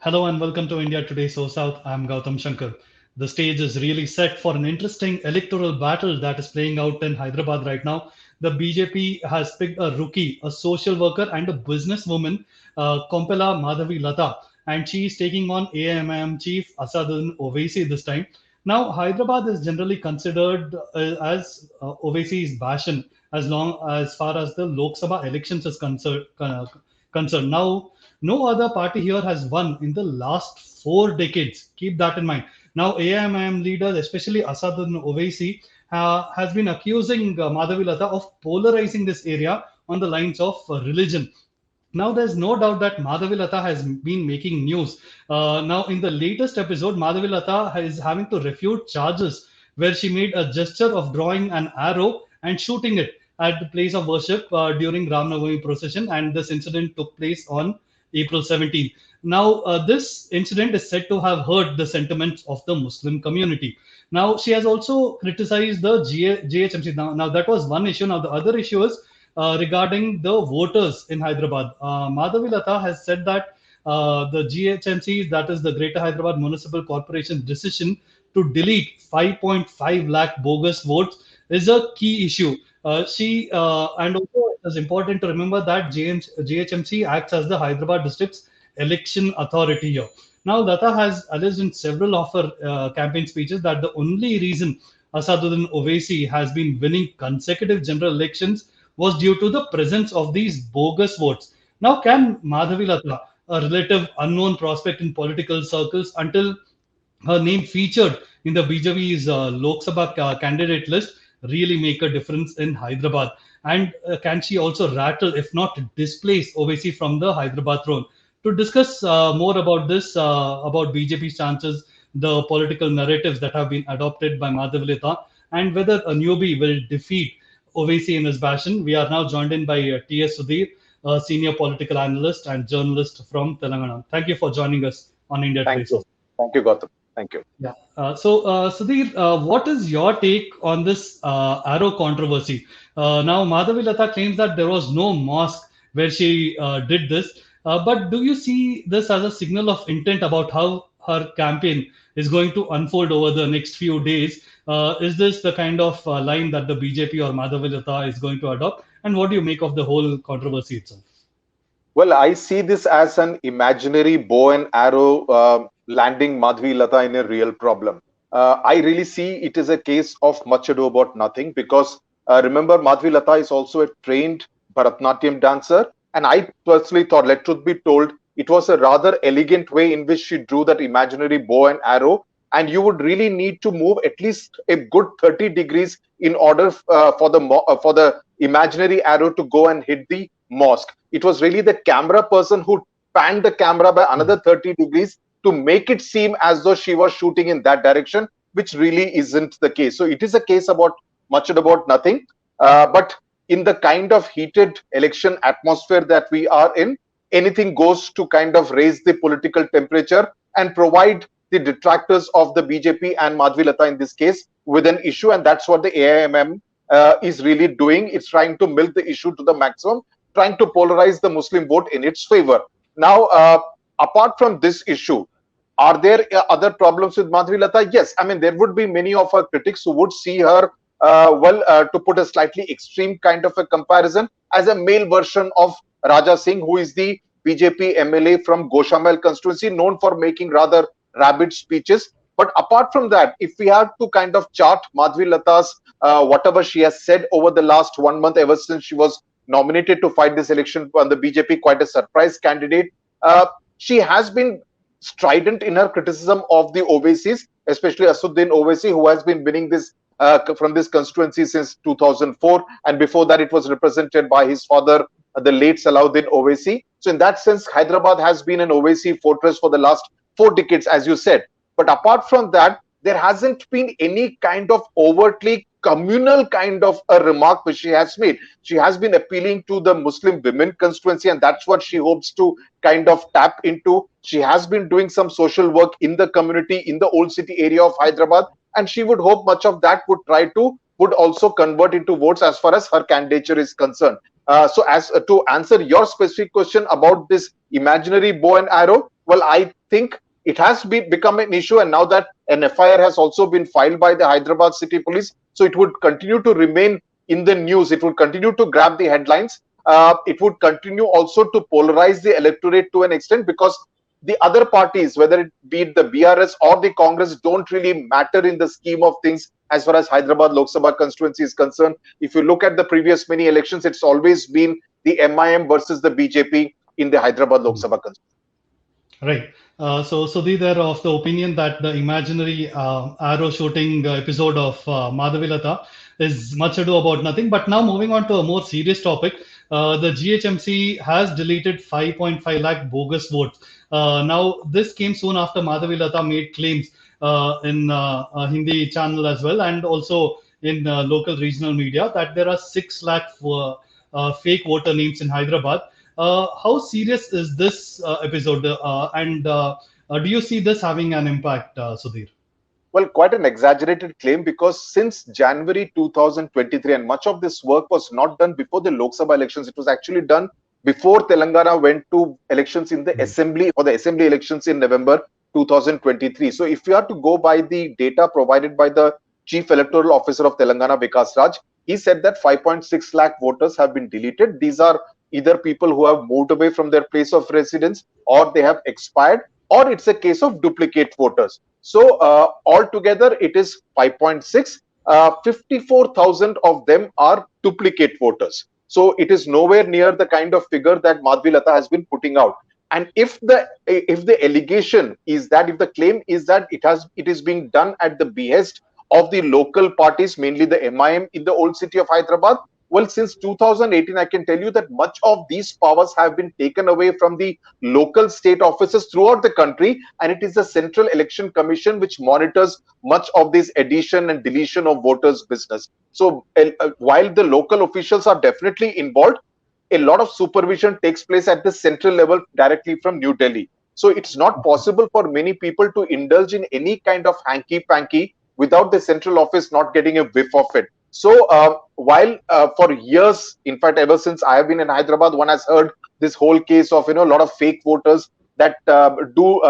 Hello and welcome to India Today SoSouth. I'm Gautam Shankar. The stage is really set for an interesting electoral battle that is playing out in Hyderabad right now. The BJP has picked a rookie, a social worker, and a businesswoman, Kompela Madhavi Latha, and she is taking on AIMIM chief Asaduddin Owaisi this time. Now, Hyderabad is generally considered as Owaisi's bastion as far as the Lok Sabha elections is concerned. Now, no other party here has won in the last 4 decades. Keep that in mind. Now, AIMIM leaders, especially Asaduddin Owaisi, has been accusing Madhavi Latha of polarizing this area on the lines of religion. Now, there's no doubt that Madhavi Latha has been making news. Now, in the latest episode, Madhavi Latha is having to refute charges where she made a gesture of drawing an arrow and shooting it at the place of worship during Ram Navami procession, and this incident took place on April 17th. Now, this incident is said to have hurt the sentiments of the Muslim community. Now, she has also criticized the GHMC. Now, that was one issue. Now, the other issue is regarding the voters in Hyderabad. Madhavi Latha has said that the GHMC, that is the Greater Hyderabad Municipal Corporation decision to delete 5.5 lakh bogus votes is a key issue. She and also it is important to remember that GHMC acts as the Hyderabad district's election authority here. Now, Latha has alleged in several of her campaign speeches that the only reason Asaduddin Owaisi has been winning consecutive general elections was due to the presence of these bogus votes. Now, can Madhavi Latha, a relative unknown prospect in political circles until her name featured in the BJP's Lok Sabha candidate list, really make a difference in Hyderabad? And can she also rattle, if not displace, Owaisi from the Hyderabad throne? To discuss more about this, about BJP's chances, the political narratives that have been adopted by Madhav Latha, and whether a newbie will defeat Owaisi in his bastion, we are now joined in by T.S. Sudhir, a senior political analyst and journalist from Telangana. Thank you for joining us on India Today. Thank you. Thank you, Gautam. Thank you. Yeah. Sudhir, what is your take on this arrow controversy? Now, Madhavi Latha claims that there was no mosque where she did this. But do you see this as a signal of intent about how her campaign is going to unfold over the next few days? Is this the kind of line that the BJP or Madhavi Latha is going to adopt? And what do you make of the whole controversy itself? Well, I see this as an imaginary bow and arrow landing Madhvi Latha in a real problem. I really see it is a case of much ado about nothing because remember, Madhvi Latha is also a trained Bharatanatyam dancer. And I personally thought, let truth be told, it was a rather elegant way in which she drew that imaginary bow and arrow. And you would really need to move at least a good 30 degrees in order for the imaginary arrow to go and hit the mosque. It was really the camera person who panned the camera by another 30 degrees to make it seem as though she was shooting in that direction, which really isn't the case. So it is a case about much about nothing. But in the kind of heated election atmosphere that we are in, anything goes to kind of raise the political temperature and provide the detractors of the BJP and Madhavi Latha in this case with an issue. And that's what the AIMM is really doing. It's trying to milk the issue to the maximum, trying to polarize the Muslim vote in its favor. Now, apart from this issue, are there other problems with Madhavi Latha? Yes. I mean, there would be many of her critics who would see her, to put a slightly extreme kind of a comparison, as a male version of Raja Singh, who is the BJP MLA from Goshamal constituency, known for making rather rabid speeches. But apart from that, if we have to kind of chart Madhavi Latha's whatever she has said over the last 1 month, ever since she was nominated to fight this election on the BJP, quite a surprise candidate, she has been strident in her criticism of the Owaisis, especially Asaduddin Owaisi, who has been winning this from this constituency since 2004, and before that it was represented by his father, the late Salahuddin Owaisi. So in that sense, Hyderabad has been an Owaisi fortress for the last 4 decades, as you said. But apart from that, there hasn't been any kind of overtly communal kind of a remark which she has made. She has been appealing to the Muslim women constituency, and that's what she hopes to kind of tap into. She has been doing some social work in the community in the old city area of Hyderabad, and she would hope much of that would also convert into votes as far as her candidature is concerned. So as to answer your specific question about this imaginary bow and arrow, Well, I think it has become an issue, and now that an FIR has also been filed by the Hyderabad City Police, so it would continue to remain in the news. It would continue to grab the headlines. It would continue also to polarize the electorate to an extent, because the other parties, whether it be the BRS or the Congress, don't really matter in the scheme of things as far as Hyderabad Lok Sabha constituency is concerned. If you look at the previous many elections, it's always been the MIM versus the BJP in the Hyderabad Lok Sabha constituency. Right. So Sudhi, they're of the opinion that the imaginary arrow shooting episode of Madhavi Latha is much ado about nothing. But now moving on to a more serious topic, the GHMC has deleted 5.5 lakh bogus votes. Now, this came soon after Madhavi Latha made claims in a Hindi channel as well, and also in local regional media, that there are 6 lakh fake voter names in Hyderabad. How serious is this episode, and do you see this having an impact, Sudhir? Well, quite an exaggerated claim, because since January 2023, and much of this work was not done before the Lok Sabha elections, it was actually done before Telangana went to elections in the assembly, or the assembly elections in November 2023. So, if you are to go by the data provided by the Chief Electoral Officer of Telangana, Vikas Raj, he said that 5.6 lakh voters have been deleted. These are either people who have moved away from their place of residence, or they have expired, or it's a case of duplicate voters. So altogether, it is 5.6. 54,000 of them are duplicate voters. So it is nowhere near the kind of figure that Madhavi Latha has been putting out. And if the allegation is that, if the claim is that it is being done at the behest of the local parties, mainly the MIM in the old city of Hyderabad, well, since 2018, I can tell you that much of these powers have been taken away from the local state offices throughout the country, and it is the Central Election Commission which monitors much of this addition and deletion of voters' business. So, while the local officials are definitely involved, a lot of supervision takes place at the central level directly from New Delhi. So, it's not possible for many people to indulge in any kind of hanky panky without the central office not getting a whiff of it. So while for years, in fact, ever since I have been in Hyderabad, one has heard this whole case of, a lot of fake voters that do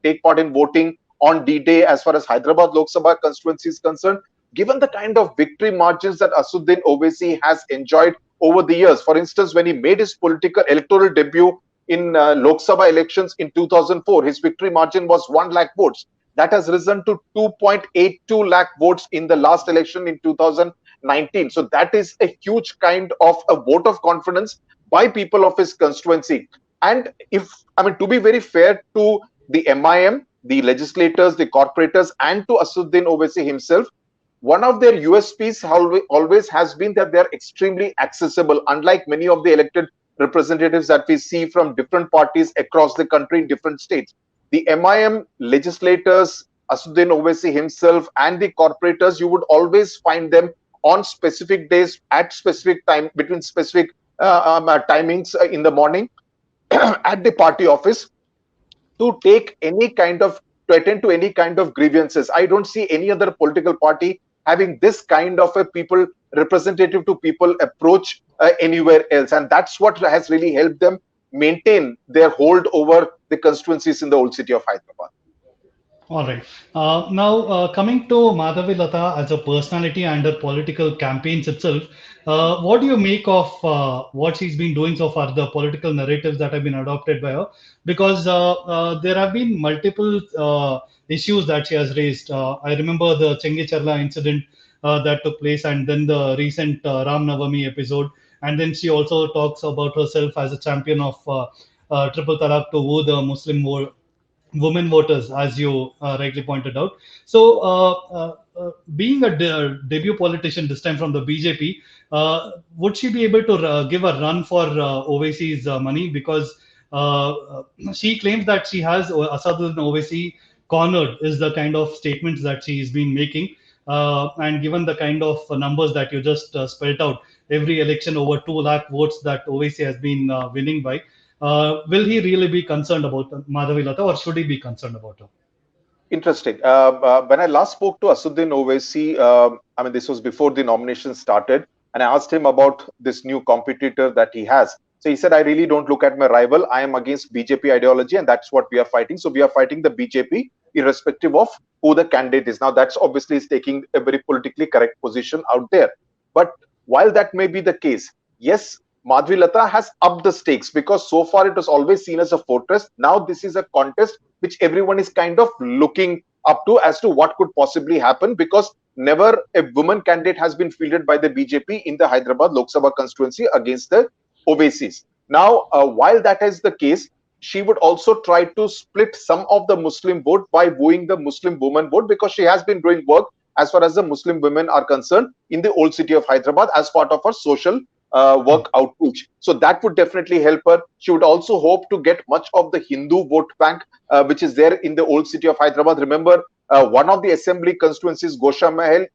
take part in voting on D-Day as far as Hyderabad Lok Sabha constituency is concerned. Given the kind of victory margins that Assuddin Owaisi has enjoyed over the years, for instance, when he made his political electoral debut in Lok Sabha elections in 2004, his victory margin was 1 lakh votes. That has risen to 2.82 lakh votes in the last election in 2019. So that is a huge kind of a vote of confidence by people of his constituency. And to be very fair to the MIM, the legislators, the corporators, and to Assuddin Owaisi himself, one of their USPs always has been that they are extremely accessible, unlike many of the elected representatives that we see from different parties across the country in different states. The MIM legislators, Assuddin Owaisi himself, and the corporators, you would always find them on specific days at specific time, between specific timings in the morning at the party office, to attend to any kind of grievances. I don't see any other political party having this kind of a people representative to people approach anywhere else, and that's what has really helped them maintain their hold over the constituencies in the old city of Hyderabad. All right. Now, coming to Madhavi Latha as a personality and her political campaigns itself, what do you make of what she's been doing so far, the political narratives that have been adopted by her? Because there have been multiple issues that she has raised. I remember the Chengicharla incident that took place, and then the recent Ram Navami episode. And then she also talks about herself as a champion of triple talaq to woo the Muslim women voters, as you rightly pointed out. So, being a debut politician this time from the BJP, would she be able to give a run for Owaisi's money? Because she claims that she has Asaduddin Owaisi cornered, is the kind of statements that she has been making. And given the kind of numbers that you just spelled out, every election over 2 lakh votes that Owaisi has been winning by, will he really be concerned about Madhavi Latha, or should he be concerned about her? Interesting. When I last spoke to Assuddin Owaisi, this was before the nomination started, and I asked him about this new competitor that he has. So he said, I really don't look at my rival. I am against BJP ideology, and that's what we are fighting. So we are fighting the BJP, irrespective of who the candidate is. Now, that's obviously is taking a very politically correct position out there. But while that may be the case, yes, Madhavi Latha has upped the stakes, because so far it was always seen as a fortress. Now this is a contest which everyone is kind of looking up to as to what could possibly happen, because never a woman candidate has been fielded by the BJP in the Hyderabad Lok Sabha constituency against the Owaisis. Now, while that is the case, she would also try to split some of the Muslim vote by wooing the Muslim woman vote, because she has been doing work as far as the Muslim women are concerned in the old city of Hyderabad as part of her social work outreach. So that would definitely help her. She would also hope to get much of the Hindu vote bank, which is there in the old city of Hyderabad. Remember, one of the assembly constituencies, Gosha Mahal,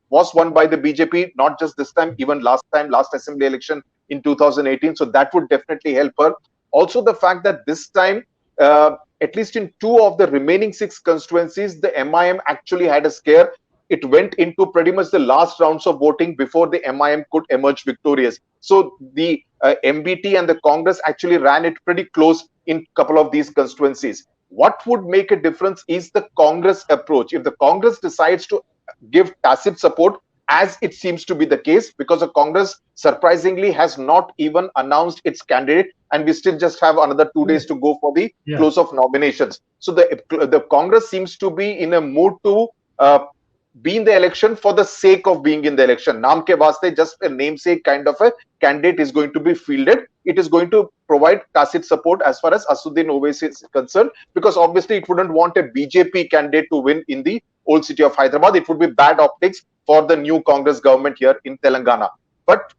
was won by the BJP, not just this time, even last time, last assembly election in 2018. So that would definitely help her. Also, the fact that this time, at least in two of the remaining six constituencies, the MIM actually had a scare. It went into pretty much the last rounds of voting before the MIM could emerge victorious. So the MBT and the Congress actually ran it pretty close in a couple of these constituencies. What would make a difference is the Congress approach. If the Congress decides to give tacit support, as it seems to be the case, because the Congress surprisingly has not even announced its candidate, and we still just have another 2 days to go for the Yeah. close of nominations. So the Congress seems to be in a mood to be in the election for the sake of being in the election. Naam ke vaste, just a namesake kind of a candidate is going to be fielded. It is going to provide tacit support as far as Assuddin Owaisi is concerned, because obviously it wouldn't want a BJP candidate to win in the old city of Hyderabad. It would be bad optics for the new Congress government here in Telangana. But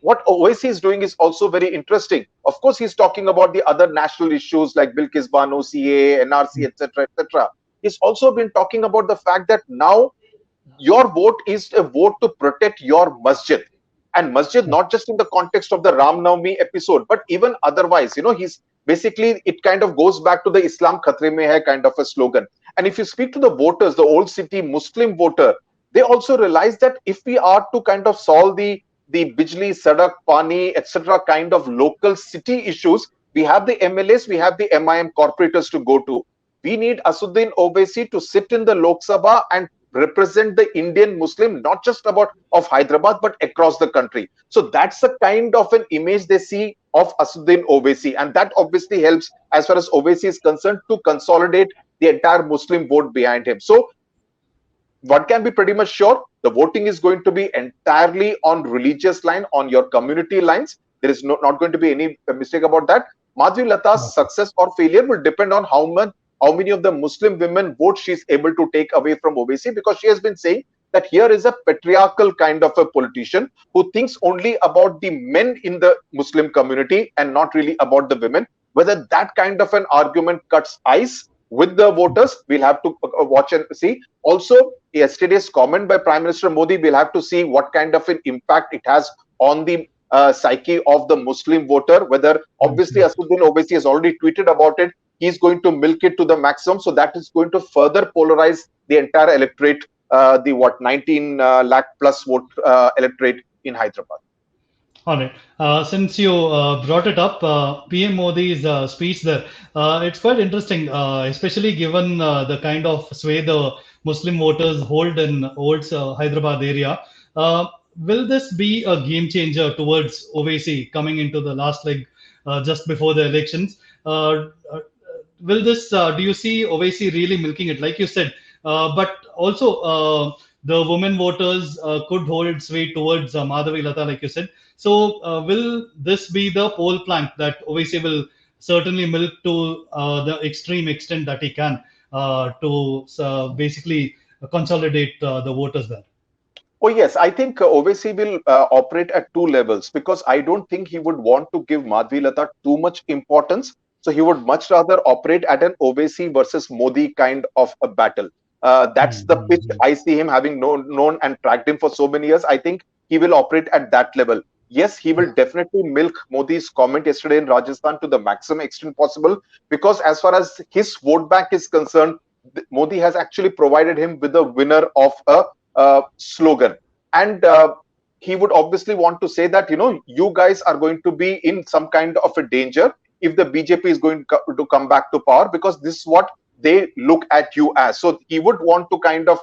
what Owaisi is doing is also very interesting. Of course, he's talking about the other national issues like Bilkis Bano, CA, NRC, etc., etc. He's also been talking about the fact that now your vote is a vote to protect your masjid. And masjid, not just in the context of the Ram Navami episode, but even otherwise. He's basically, it kind of goes back to the Islam Khatre Mein Hai kind of a slogan. And if you speak to the voters, the old city Muslim voter, they also realize that if we are to kind of solve the Bijli, Sadak, Pani, etc. kind of local city issues, we have the MLAs, we have the MIM corporators to go to. We need Assuddin Owaisi to sit in the Lok Sabha and represent the Indian Muslim, not just about of Hyderabad, but across the country. So that's the kind of an image they see of Assuddin Owaisi. And that obviously helps, as far as Owaisi is concerned, to consolidate the entire Muslim vote behind him. So one can be pretty much sure the voting is going to be entirely on religious line, on your community lines. There is not going to be any mistake about that. Madhavi Latha's success or failure will depend on how many of the Muslim women votes she is able to take away from Owaisi, because she has been saying that here is a patriarchal kind of a politician who thinks only about the men in the Muslim community and not really about the women. Whether that kind of an argument cuts ice with the voters, we'll have to watch and see. Also, yesterday's comment by Prime Minister Modi, we'll have to see what kind of an impact it has on the psyche of the Muslim voter. Whether, obviously, Assuddin Owaisi has already tweeted about it. He's going to milk it to the maximum. So that is going to further polarize the entire electorate, the 19 lakh plus vote electorate in Hyderabad. All right. Since you brought it up, PM Modi's speech there, it's quite interesting, especially given the kind of sway the Muslim voters hold in old Hyderabad area. Will this be a game changer towards Owaisi coming into the last leg just before the elections? Will this, do you see Owaisi really milking it, like you said? But also, the women voters could hold sway towards Madhavi Latha, like you said. So, will this be the poll plank that Owaisi will certainly milk to the extreme extent that he can to basically consolidate the voters there? Oh, yes. I think Owaisi will operate at two levels, because I don't think he would want to give Madhavi Latha too much importance. So he would much rather operate at an Owaisi versus Modi kind of a battle. That's the pitch I see him, having known and tracked him for so many years. I think he will operate at that level. Yes, he will definitely milk Modi's comment yesterday in Rajasthan to the maximum extent possible, because as far as his vote bank is concerned, Modi has actually provided him with the winner of a slogan. And he would obviously want to say that, you guys are going to be in some kind of a danger if the BJP is going to come back to power, because this is what they look at you as. So he would want to kind of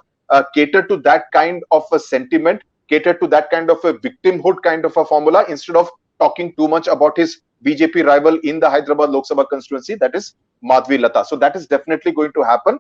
cater to that kind of a sentiment, cater to that kind of a victimhood kind of a formula, instead of talking too much about his BJP rival in the Hyderabad Lok Sabha constituency, that is Madhavi Lathas. So that is definitely going to happen.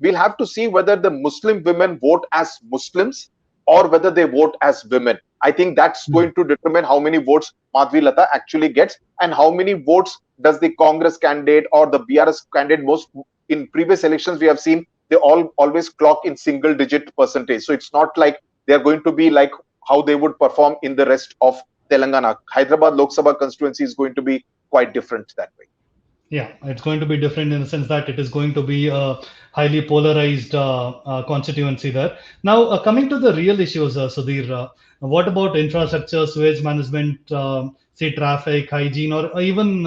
We'll have to see whether the Muslim women vote as Muslims or whether they vote as women. I think that's going to determine how many votes Madhavi Latha actually gets, and how many votes does the Congress candidate or the BRS candidate. Most in previous elections we have seen they always clock in single digit percentage. So it's not like they're going to be like how they would perform in the rest of Telangana. Hyderabad Lok Sabha constituency is going to be quite different that way. Yeah, it's going to be different in the sense that it is going to be a highly polarized constituency there. Now, coming to the real issues, Sudhir, what about infrastructure, sewage management, say traffic, hygiene, or even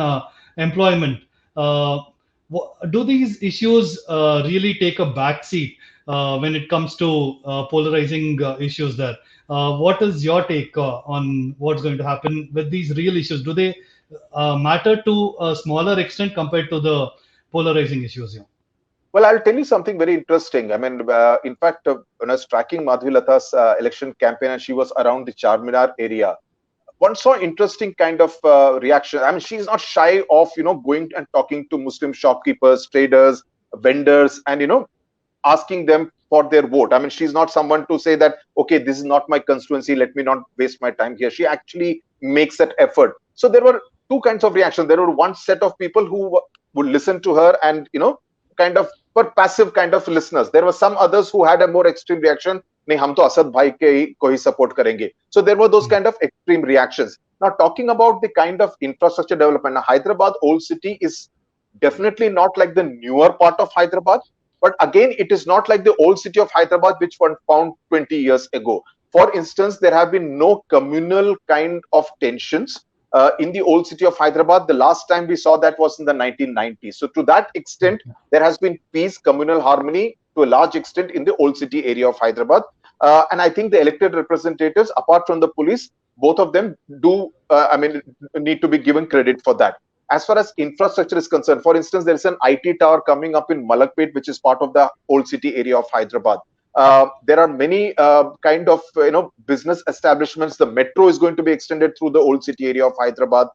employment? Do these issues really take a backseat when it comes to polarizing issues there? What is your take on what's going to happen with these real issues? Do they matter to a smaller extent compared to the polarizing issues here? Well, I'll tell you something very interesting. I mean, in fact, when I was tracking Madhavi Latha's election campaign and she was around the Charminar area, one saw interesting kind of reaction. I mean, she's not shy of, going and talking to Muslim shopkeepers, traders, vendors, and, asking them for their vote. I mean, she's not someone to say that, okay, this is not my constituency, let me not waste my time here. She actually makes that effort. So there were two kinds of reactions. There were one set of people who would listen to her and, kind of were passive kind of listeners. There were some others who had a more extreme reaction. नहीं हम तो असद भाई के को ही support करेंगे. So there were those kind of extreme reactions. Now talking about the kind of infrastructure development, now Hyderabad Old City is definitely not like the newer part of Hyderabad, but again it is not like the old city of Hyderabad which was found 20 years ago. For instance, there have been no communal kind of tensions in the old city of Hyderabad. The last time we saw that was in the 1990s. So to that extent, there has been peace, communal harmony to a large extent in the old city area of Hyderabad. And I think the elected representatives, apart from the police, both of them need to be given credit for that. As far as infrastructure is concerned, for instance, there is an IT tower coming up in Malakpet, which is part of the old city area of Hyderabad. There are many kind of business establishments. The metro is going to be extended through the old city area of Hyderabad.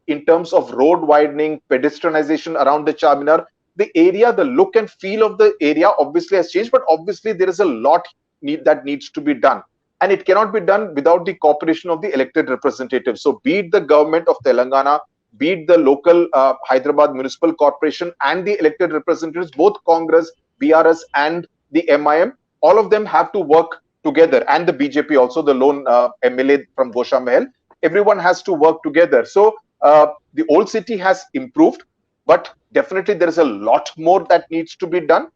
In terms of road widening, pedestrianization around the Charminar, the area, the look and feel of the area obviously has changed, but obviously there is a lot that needs to be done. And it cannot be done without the cooperation of the elected representatives. So be it the government of Telangana, be it the local Hyderabad Municipal Corporation and the elected representatives, both Congress, BRS and the MIM, all of them have to work together, and the BJP also, the lone MLA from Gosha Mahal, everyone has to work together. So the old city has improved, but definitely there is a lot more that needs to be done,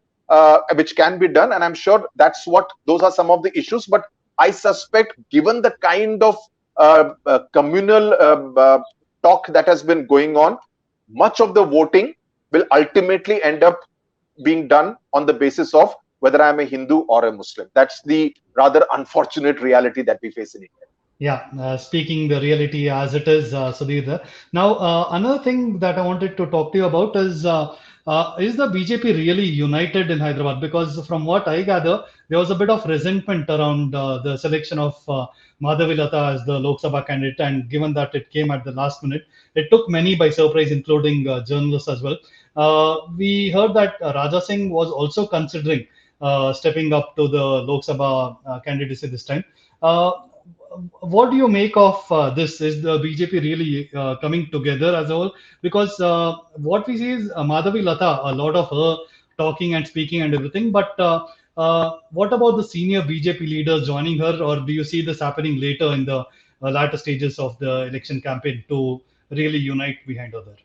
which can be done, and I'm sure those are some of the issues. But I suspect, given the kind of communal talk that has been going on, much of the voting will ultimately end up being done on the basis of whether I'm a Hindu or a Muslim. That's the rather unfortunate reality that we face in India. Yeah, speaking the reality as it is, Sudhir. Now, another thing that I wanted to talk to you about is the BJP really united in Hyderabad? Because from what I gather, there was a bit of resentment around the selection of Madhavi Latha as the Lok Sabha candidate, and given that it came at the last minute, it took many by surprise, including journalists as well. We heard that Raja Singh was also considering stepping up to the Lok Sabha candidacy this time. What do you make of this? Is the BJP really coming together as a whole? Because what we see is Madhavi Latha, a lot of her talking and speaking and everything. But what about the senior BJP leaders joining her, or do you see this happening later in the latter stages of the election campaign to really unite behind her there?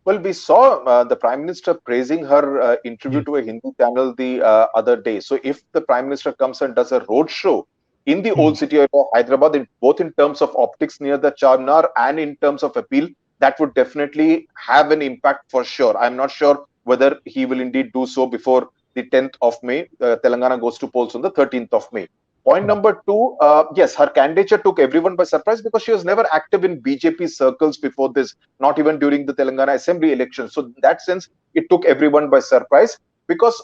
Well, we saw the Prime Minister praising her interview to a Hindu channel the other day. So if the Prime Minister comes and does a road show in the old city of Hyderabad, both in terms of optics near the Charminar and in terms of appeal, that would definitely have an impact for sure. I'm not sure whether he will indeed do so before the 10th of May. Telangana goes to polls on the 13th of May. Point Right. number two, yes, her candidature took everyone by surprise because she was never active in BJP circles before this, not even during the Telangana Assembly election. So, in that sense, it took everyone by surprise because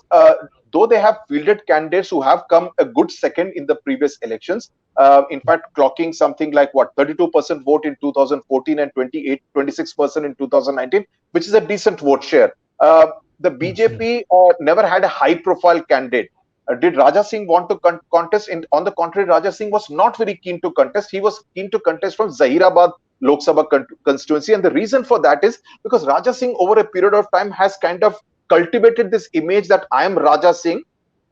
though they have fielded candidates who have come a good second in the previous elections, in fact, clocking something like what 32% vote in 2014 and 26% in 2019, which is a decent vote share. The Yes, yes. BJP never had a high profile candidate. Did Raja Singh want to contest? On the contrary, Raja Singh was not very keen to contest. He was keen to contest from Zahirabad Lok Sabha constituency. And the reason for that is because Raja Singh, over a period of time, has kind of cultivated this image that I am Raja Singh,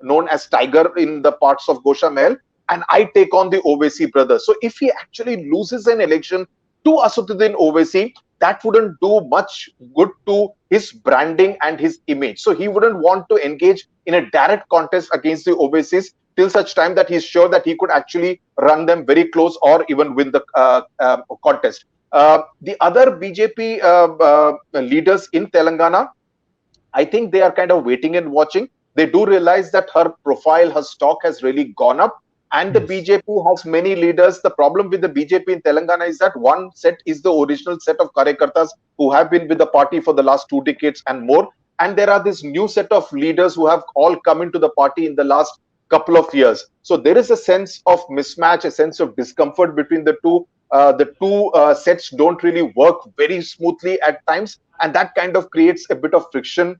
known as Tiger in the parts of Gosha Mahal, and I take on the Owaisi brothers. So if he actually loses an election to Asaduddin Owaisi, that wouldn't do much good to his branding and his image. So he wouldn't want to engage in a direct contest against the Owaisis till such time that he's sure that he could actually run them very close or even win the contest. The other BJP leaders in Telangana, I think they are kind of waiting and watching. They do realize that her profile, her stock has really gone up. And the Yes. BJP has many leaders. The problem with the BJP in Telangana is that one set is the original set of Karyakartas who have been with the party for the last 2 decades and more. And there are this new set of leaders who have all come into the party in the last couple of years. So there is a sense of mismatch, a sense of discomfort between the two. The two sets don't really work very smoothly at times, and that kind of creates a bit of friction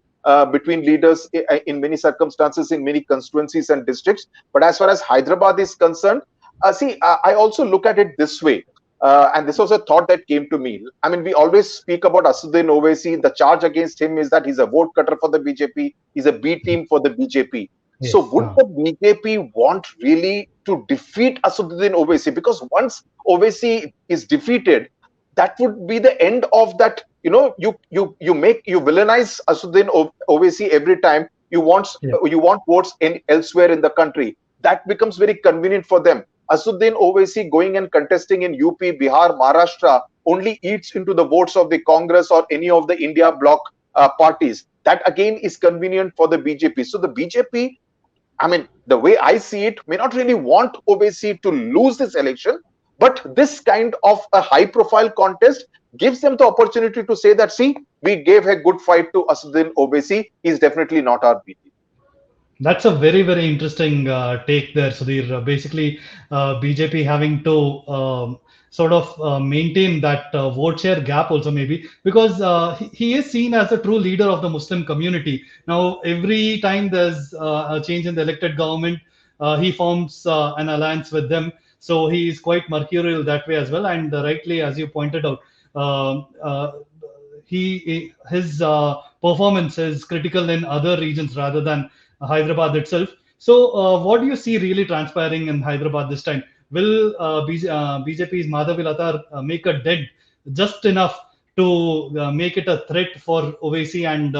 between leaders in many circumstances, in many constituencies and districts. But as far as Hyderabad is concerned, I also look at it this way. And this was a thought that came to me. I mean, we always speak about Asaduddin Owaisi. The charge against him is that he's a vote cutter for the BJP. He's a B team for the BJP. So Yes. would the BJP want really to defeat Asaduddin Owaisi? Because once Owaisi is defeated, that would be the end of that. You villainize Asuddin Owaisi every time Yeah. you want votes in elsewhere in the country. That becomes very convenient for them. Asuddin Owaisi going and contesting in UP, Bihar, Maharashtra only eats into the votes of the Congress or any of the India bloc parties. That again is convenient for the BJP. So the BJP, I mean, the way I see it, may not really want Owaisi to lose this election, but this kind of a high profile contest gives them the opportunity to say that, see, we gave a good fight to Asaduddin Owaisi. He's definitely not our BT. That's a very, very interesting take there, Sudhir. Basically, BJP having to sort of maintain that vote share gap also, maybe, because he is seen as a true leader of the Muslim community. Now, every time there's a change in the elected government, he forms an alliance with them. So he is quite mercurial that way as well. And rightly, as you pointed out, um, uh, his performance is critical in other regions rather than Hyderabad itself. So, what do you see really transpiring in Hyderabad this time? Will BJP's Madhavi Lathas make a dent just enough to make it a threat for Owaisi and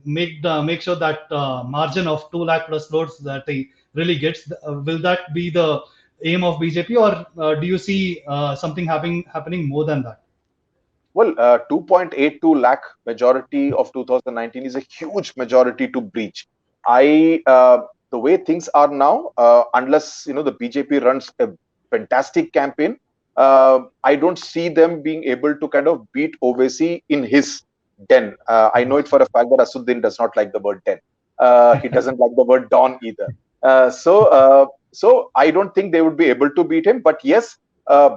make sure that margin of 2 lakh plus votes that he really gets? Will that be the aim of BJP, or do you see something happening more than that? Well, 2.82 lakh majority of 2019 is a huge majority to breach. The way things are now, unless the BJP runs a fantastic campaign, I don't see them being able to kind of beat Owaisi in his den. I know it for a fact that Asuddin does not like the word den. He doesn't like the word dawn either. So I don't think they would be able to beat him. But yes,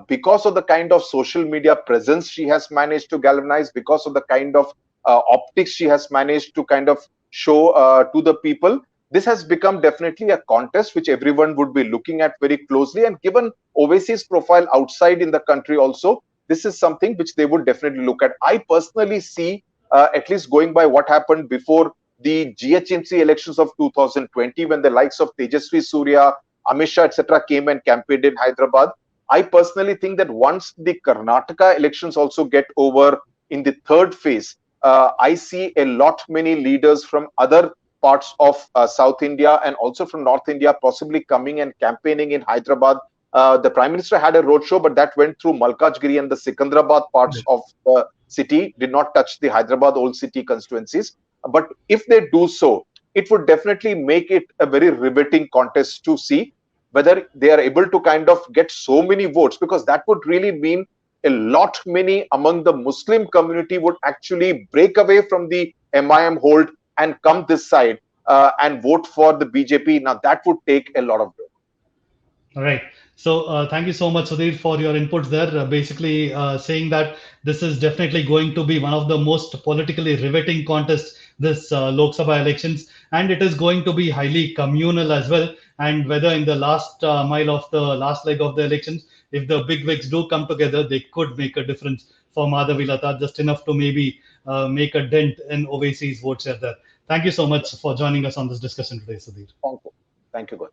because of the kind of social media presence she has managed to galvanize, because of the kind of optics she has managed to kind of show to the people, this has become definitely a contest which everyone would be looking at very closely. And given Owaisi's profile outside in the country also, this is something which they would definitely look at. I personally see, at least going by what happened before the GHMC elections of 2020, when the likes of Tejasvi Surya, Amit Shah, etc., came and campaigned in Hyderabad. I personally think that once the Karnataka elections also get over in the third phase, I see a lot many leaders from other parts of South India and also from North India possibly coming and campaigning in Hyderabad. The Prime Minister had a roadshow, but that went through Malkajgiri and the Sikandrabad parts of the city, did not touch the Hyderabad old city constituencies. But if they do so, it would definitely make it a very riveting contest to see. whether they are able to kind of get so many votes, because that would really mean a lot many among the Muslim community would actually break away from the MIM hold and come this side and vote for the BJP. Now that would take a lot of doing. All right. So thank you so much, Sudhir, for your inputs there. Basically, saying that this is definitely going to be one of the most politically riveting contests this Lok Sabha elections, and it is going to be highly communal as well. And whether in the last mile of the last leg of the elections, if the big wigs do come together, they could make a difference for Madhavi Lathas, just enough to maybe make a dent in Owaisi's vote share there. Thank you so much for joining us on this discussion today, Sudhir. Thank you. Thank you, God.